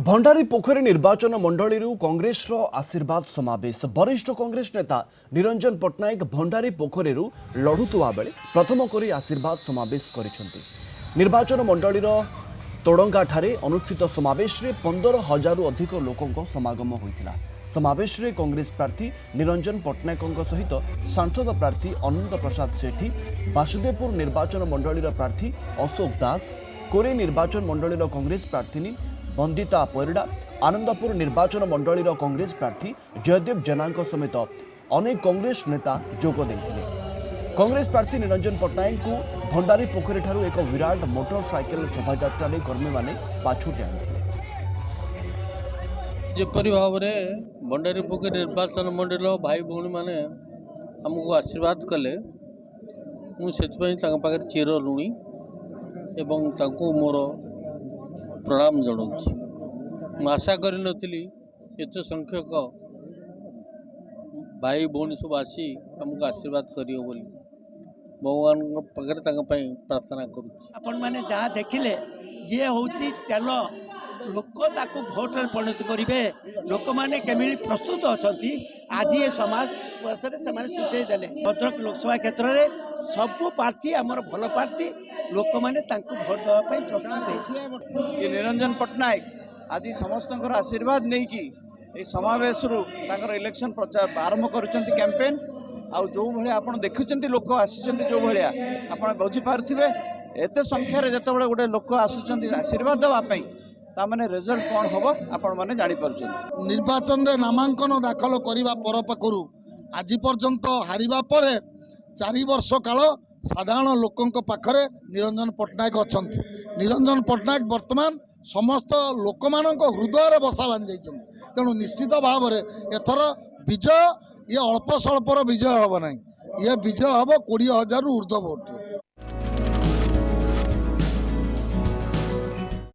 भंडारी पोखरी निर्वाचन मंडली कांग्रेस आशीर्वाद समावेश वरिष्ठ कांग्रेस नेता निरंजन पट्टनायक भंडारी पोखरी लढ़ुवा बेले प्रथम करी आशीर्वाद समावेश करिसेंति। निर्वाचन मंडली तोड़ंगा ठारे अनुष्ठित समावेश में 15,000 अधिक लोकों समागम होता। समावेश में कांग्रेस प्रार्थी निरंजन पट्टनायक सहित सांसद प्रार्थी अनंत प्रसाद सेठी, बासुदेवपुर निर्वाचन मंडली प्रार्थी अशोक दास, कोरे निर्वाचन मंडली कांग्रेस प्रार्थी बंदिता परिड़ा, आनंदपुर निर्वाचन मंडली कांग्रेस प्रार्थी जयदेव जेना समेत अनेक कांग्रेस नेता जोग देते। कांग्रेस प्रार्थी निरंजन पट्टनायक को भंडारी पोखरी ठारू एक विराट मोटरसाइकेल शोभायात्रा कर्मी मैंने पाछुटी आनी। जपरी भाव में भंडारी पोखरी निर्वाचन मंडल भाई भौणी मैंने आमको आशीर्वाद कले मुझे चिर ऋणी एवं मोर प्रणाम जनाऊँगी। आशा कर एत संख्यक भाई भौणी सब आसी आमको आशीर्वाद कर भगवान पाखे प्रार्थना करें जहाँ देखिले ये हूँ तेल लोक ताकू भोट्रे परिणत करेंगे। लोक मैंने केमी प्रस्तुत अच्छा आज ये समाज से सूचे देले भद्रक लोकसभा क्षेत्र में सबू पार्टी आमर भल पार्टी लोक मैंने भोट देवाई प्रस्तुत ये निरंजन पट्टनायक आज समस्त आशीर्वाद नहीं कि समावेश इलेक्शन प्रचार आरंभ कर कैंपेन आउ जो भाया आप देखुं लोक आसी जो भाया आप बुझीपारे एत संख्यार जो गोटे लोक आसुँच आशीर्वाद देवाई ताने रिजल्ट कौन हम आपण मैंने जापर। निर्वाचन रे नामांकन दाखल करने पर पाखु आज पर्यंत हारिबा परे 4 वर्ष काल साधारण लोकों पाखरे निरंजन पट्टनायक अच्छा। निरंजन पट्टनायक वर्तमान समस्त लोक मान हृदय बसा बांधि तेणु निश्चित भाव में एथर विजय ये अल्प स्वल्पर विजय हम ना, ये विजय हम 20,000 ऊर्ध्व भोट।